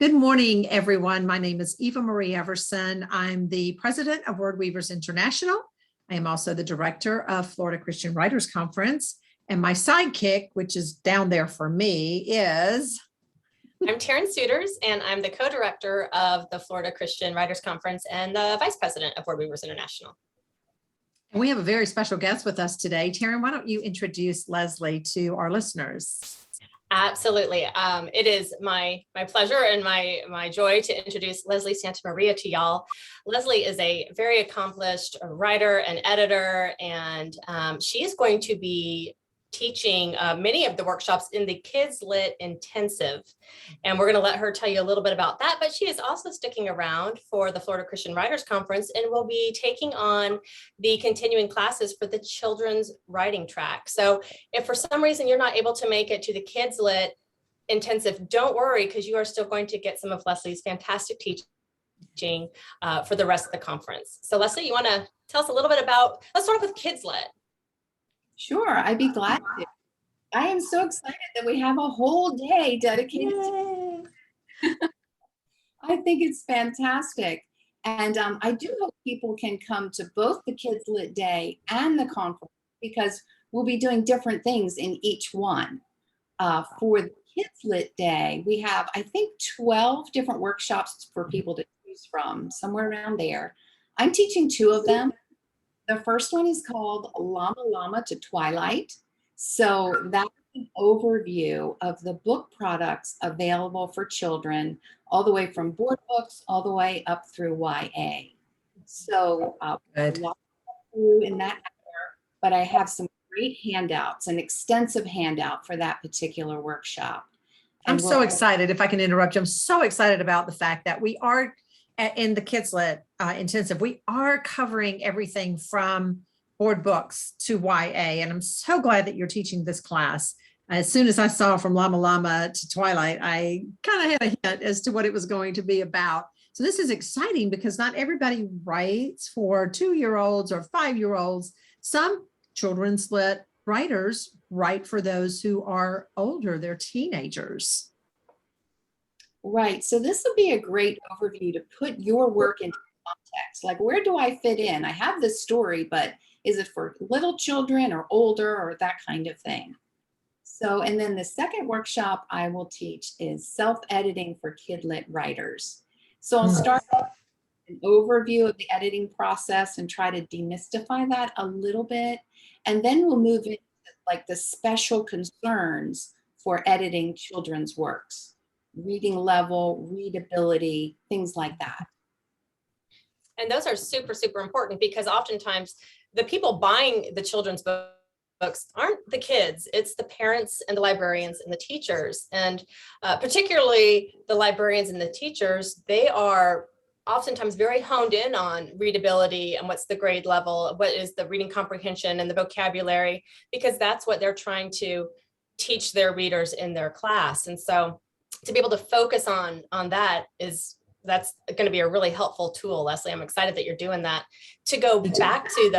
Good morning, everyone. My name is Eva Marie Everson. I'm the president of Word Weavers International. I am also the director of Florida Christian Writers Conference. And my sidekick, which is down there for me, is... I'm Taryn Souders, and I'm the co-director of the Florida Christian Writers Conference and the vice president of Word Weavers International. And we have a very special guest with us today. Taryn, why don't you introduce Leslie to our listeners? Absolutely. It is my pleasure and my joy to introduce Leslie Santamaria to y'all. Leslie is a very accomplished writer and editor, and she is going to be teaching many of the workshops in the Kids Lit Intensive. And we're going to let her tell you a little bit about that, but she is also sticking around for the Florida Christian Writers Conference and will be taking on the continuing classes for the children's writing track. So if for some reason you're not able to make it to the Kids Lit Intensive, don't worry, because you are still going to get some of Leslie's fantastic teaching for the rest of the conference. So Leslie, you want to tell us a little bit about, let's start with Kids Lit. Sure, I'd be glad to. I am so excited that we have a whole day dedicated to I think it's fantastic. And I do hope people can come to both the Kids Lit Day and the conference, because we'll be doing different things in each one. For the Kids Lit Day, we have, I think, 12 different workshops for people to choose from, somewhere around there. I'm teaching 2 of them. The first one is called Llama Llama to Twilight. So that's an overview of the book products available for children, all the way from board books, all the way up through YA. So through in that hour, but I have some great handouts, an extensive handout for that particular workshop. I'm so excited, if I can interrupt you, I'm so excited about the fact that we are in the Kids Lit Intensive, we are covering everything from board books to YA. And I'm so glad that you're teaching this class. As soon as I saw from Llama Llama to Twilight, I kind of had a hint as to what it was going to be about. So this is exciting because not everybody writes for 2-year-olds or 5-year-olds. Some children's lit writers write for those who are older, they're teenagers. Right. So this would be a great overview to put your work into context. Like, where do I fit in? I have this story, but is it for little children or older or that kind of thing? So, and then the second workshop I will teach is self-editing for kid-lit writers. So I'll start with an overview of the editing process and try to demystify that a little bit. And then we'll move into like the special concerns for editing children's works. Reading level, readability, things like that. And those are super, super important, because oftentimes the people buying the children's books aren't the kids, it's the parents and the librarians and the teachers. And particularly the librarians and the teachers, they are oftentimes very honed in on readability and what's the grade level, what is the reading comprehension and the vocabulary, because that's what they're trying to teach their readers in their class. And so to be able to focus on that that's going to be a really helpful tool, Leslie. I'm excited that you're doing that. To go back to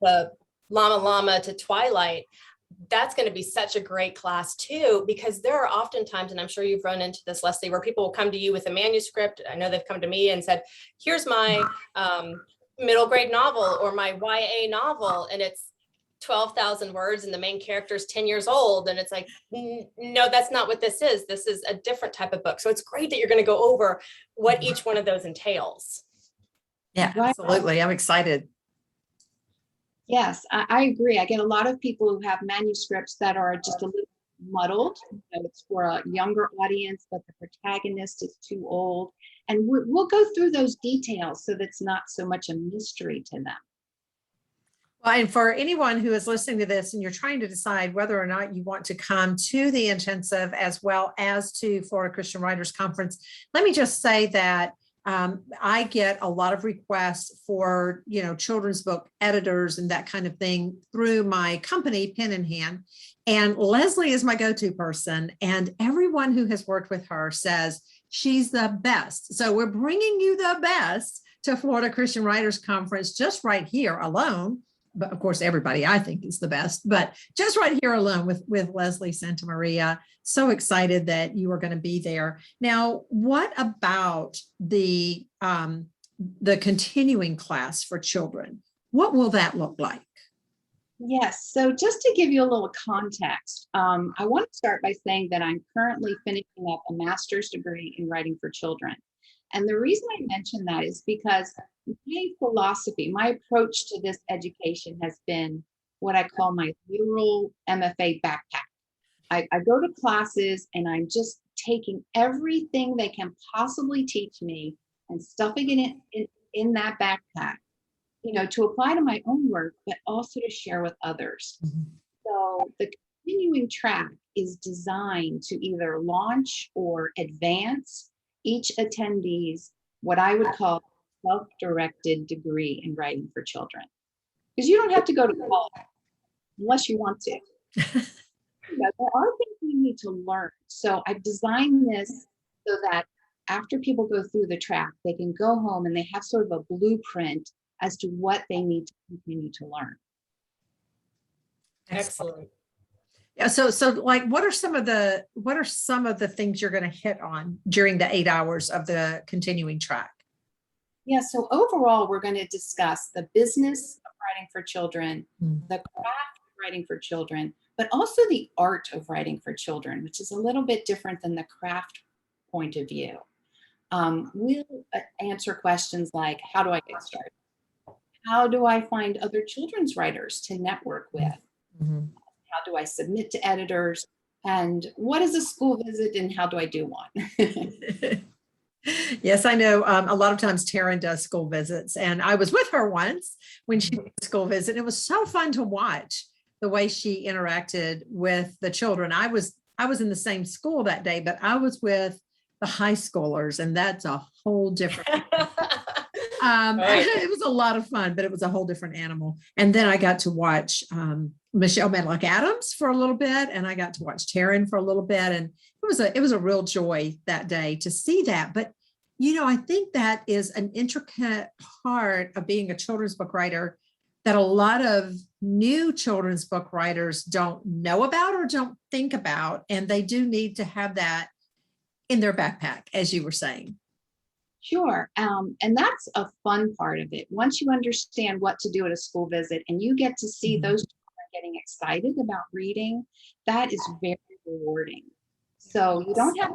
the Llama Llama to Twilight, that's going to be such a great class too, because there are often times, and I'm sure you've run into this, Leslie, where people will come to you with a manuscript. I know they've come to me and said, here's my middle grade novel or my YA novel, and it's 12,000 words and the main character is 10 years old. And it's like, no, that's not what this is. This is a different type of book. So it's great that you're going to go over what each one of those entails. Yeah, absolutely. I'm excited. Yes, I agree. I get a lot of people who have manuscripts that are just a little muddled. It's for a younger audience, but the protagonist is too old. And we'll go through those details so that's not so much a mystery to them. Well, and for anyone who is listening to this and you're trying to decide whether or not you want to come to the intensive as well as to Florida Christian Writers Conference, let me just say that I get a lot of requests for, children's book editors and that kind of thing through my company, Pen in Hand. And Leslie is my go-to person. And everyone who has worked with her says she's the best. So we're bringing you the best to Florida Christian Writers Conference just right here alone but of course, everybody I think is the best, but just right here alone with Leslie Santamaria. So excited that you are going to be there. Now, what about the continuing class for children? What will that look like? Yes. So just to give you a little context, I want to start by saying that I'm currently finishing up a master's degree in writing for children. And the reason I mention that is because my philosophy, my approach to this education has been what I call my literal MFA backpack. I go to classes and I'm just taking everything they can possibly teach me and stuffing it in that backpack, to apply to my own work, but also to share with others. Mm-hmm. So the continuing track is designed to either launch or advance each attendee's what I would call self-directed degree in writing for children. Because you don't have to go to college unless you want to. There are things we need to learn. So I've designed this so that after people go through the track, they can go home and they have sort of a blueprint as to what they need to continue to learn. Excellent. Yeah. So like, what are some of the things you're going to hit on during the 8 hours of the continuing track? Yeah. So overall, we're going to discuss the business of writing for children, the craft of writing for children, but also the art of writing for children, which is a little bit different than the craft point of view. We'll answer questions like, how do I get started? How do I find other children's writers to network with? Mm-hmm. How do I submit to editors? And what is a school visit and how do I do one? Yes, I know. A lot of times Taryn does school visits, and I was with her once when she did a school visit. It was so fun to watch the way she interacted with the children. I was in the same school that day, but I was with the high schoolers, and that's a whole different. Right. It was a lot of fun, but it was a whole different animal. And then I got to watch Michelle Medlock Adams for a little bit, and I got to watch Taryn for a little bit, and it was a real joy that day to see that. But I think that is an intricate part of being a children's book writer that a lot of new children's book writers don't know about or don't think about, and they do need to have that in their backpack, as you were saying. Sure. And that's a fun part of it. Once you understand what to do at a school visit and you get to see those children getting excited about reading, that is very rewarding. So you don't have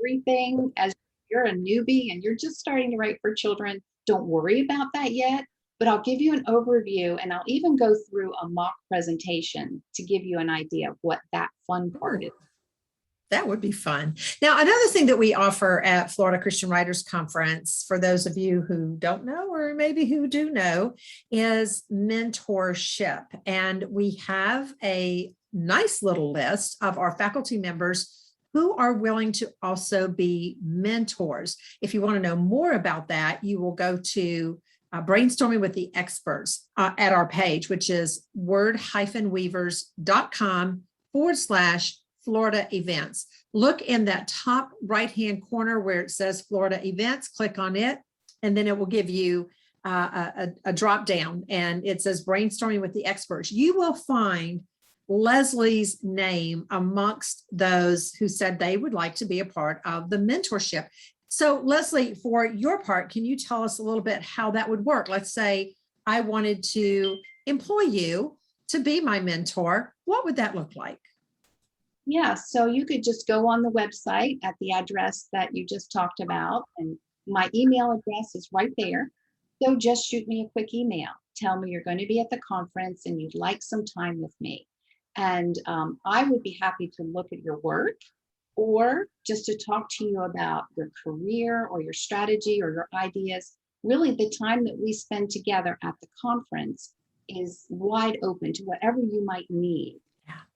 everything as you're a newbie and you're just starting to write for children. Don't worry about that yet, but I'll give you an overview and I'll even go through a mock presentation to give you an idea of what that fun part is. That would be fun. Now, another thing that we offer at Florida Christian Writers Conference, for those of you who don't know, or maybe who do know, is mentorship. And we have a nice little list of our faculty members who are willing to also be mentors. If you want to know more about that, you will go to Brainstorming with the Experts at our page, which is word-weavers.com/Florida events. Look in that top right-hand corner where it says Florida events, click on it, and then it will give you a drop down and it says brainstorming with the experts. You will find Leslie's name amongst those who said they would like to be a part of the mentorship. So Leslie, for your part, can you tell us a little bit how that would work? Let's say I wanted to employ you to be my mentor. What would that look like? Yeah, so you could just go on the website at the address that you just talked about, and my email address is right there. So just shoot me a quick email. Tell me you're going to be at the conference and you'd like some time with me. And I would be happy to look at your work or just to talk to you about your career or your strategy or your ideas. Really, the time that we spend together at the conference is wide open to whatever you might need.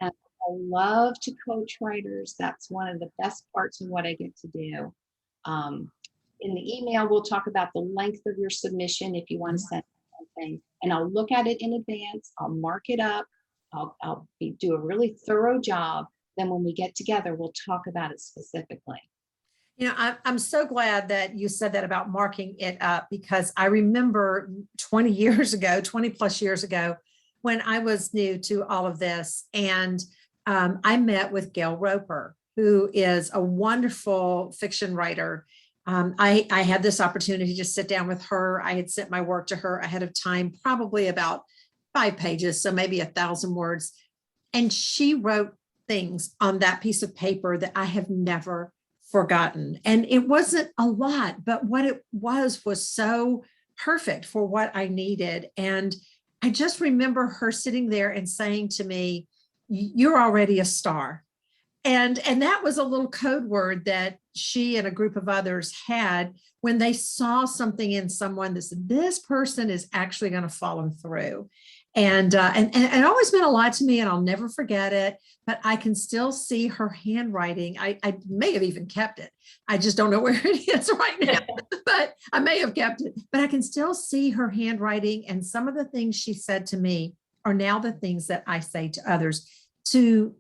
And I love to coach writers. That's one of the best parts of what I get to do. In the email, we'll talk about the length of your submission if you want to send something, and I'll look at it in advance. I'll mark it up. I'll do a really thorough job. Then when we get together, we'll talk about it specifically. I'm so glad that you said that about marking it up, because I remember 20 years ago, 20 plus years ago, when I was new to all of this. And I met with Gail Roper, who is a wonderful fiction writer. I had this opportunity to sit down with her. I had sent my work to her ahead of time, probably about 5 pages, so maybe 1,000 words. And she wrote things on that piece of paper that I have never forgotten. And it wasn't a lot, but what it was so perfect for what I needed. And I just remember her sitting there and saying to me, "You're already a star." And that was a little code word that she and a group of others had when they saw something in someone that said, this person is actually going to follow through. And it always meant a lot to me, and I'll never forget it. But I can still see her handwriting. I may have even kept it. I just don't know where it is right now, but I may have kept it. But I can still see her handwriting, and some of the things she said to me are now the things that I say to others. To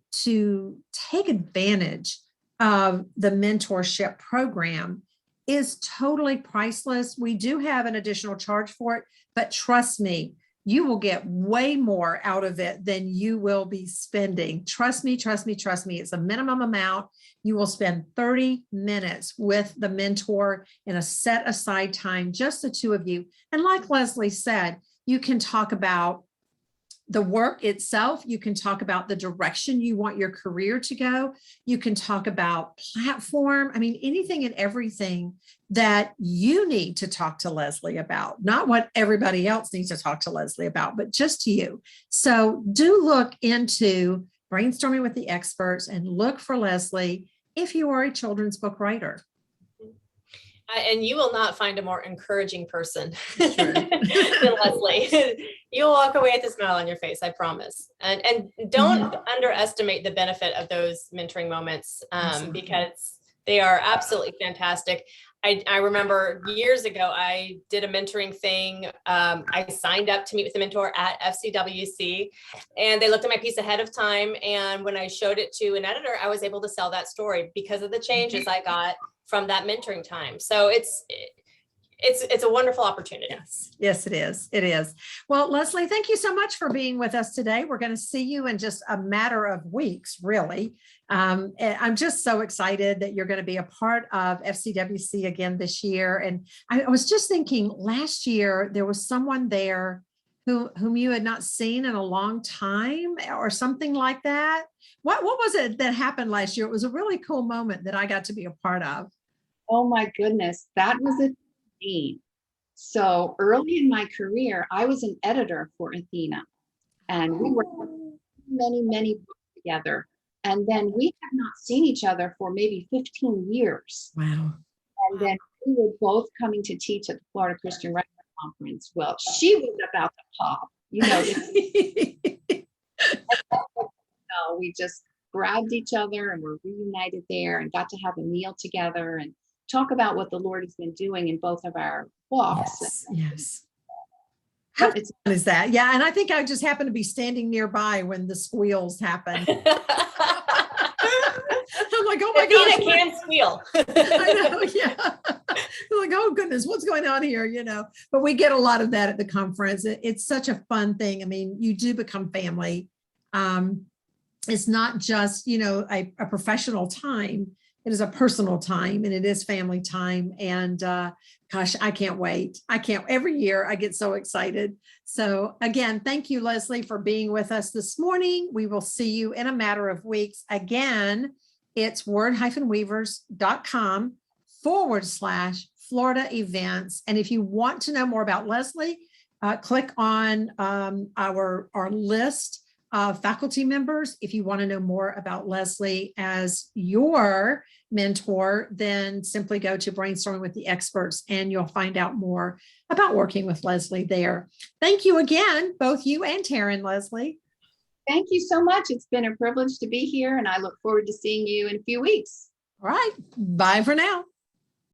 take advantage of the mentorship program is totally priceless. We do have an additional charge for it, but trust me, you will get way more out of it than you will be spending. Trust me, trust me, trust me. It's a minimum amount. You will spend 30 minutes with the mentor in a set aside time, just the two of you. And like Leslie said, you can talk about the work itself. You can talk about the direction you want your career to go. You can talk about platform. I mean, anything and everything that you need to talk to Leslie about, not what everybody else needs to talk to Leslie about, but just you. So do look into Brainstorming with the Experts and look for Leslie if you are a children's book writer. And you will not find a more encouraging person than Leslie. You'll walk away with a smile on your face, I promise. And don't underestimate the benefit of those mentoring moments, because they are absolutely fantastic. I remember years ago, I did a mentoring thing. I signed up to meet with a mentor at FCWC, and they looked at my piece ahead of time. And when I showed it to an editor, I was able to sell that story because of the changes I got from that mentoring time. So it's a wonderful opportunity. Yes, it is. It is. Well, Leslie, thank you so much for being with us today. We're going to see you in just a matter of weeks, really. I'm just so excited that you're going to be a part of FCWC again this year. And I was just thinking, last year, there was someone there whom you had not seen in a long time or something like that. What was it that happened last year? It was a really cool moment that I got to be a part of. Oh my goodness, that was a theme. So early in my career, I was an editor for Athena, and we worked on many books together. And then we have not seen each other for maybe 15 years. Wow. And then we were both coming to teach at the Florida Christian Writing Conference. Well, she was about to pop, we just grabbed each other and were reunited there and got to have a meal together and talk about what the Lord has been doing in both of our walks. Yes. How fun is that? Yeah. And I think I just happened to be standing nearby when the squeals happened. I'm like, oh my gosh. Athena can squeal. I know, yeah. I'm like, oh goodness, what's going on here? But we get a lot of that at the conference. It's such a fun thing. I mean, you do become family. It's not just, a professional time. It is a personal time, and it is family time. And gosh, I can't wait. Every year I get so excited. So again, thank you, Leslie, for being with us this morning. We will see you in a matter of weeks. Again, it's word-weavers.com/Florida events. And if you want to know more about Leslie, click on our list of faculty members. If you want to know more about Leslie as your mentor, then simply go to Brainstorming with the Experts and you'll find out more about working with Leslie there. Thank you again, both you and Taryn, Leslie. Thank you so much. It's been a privilege to be here, and I look forward to seeing you in a few weeks. All right. Bye for now.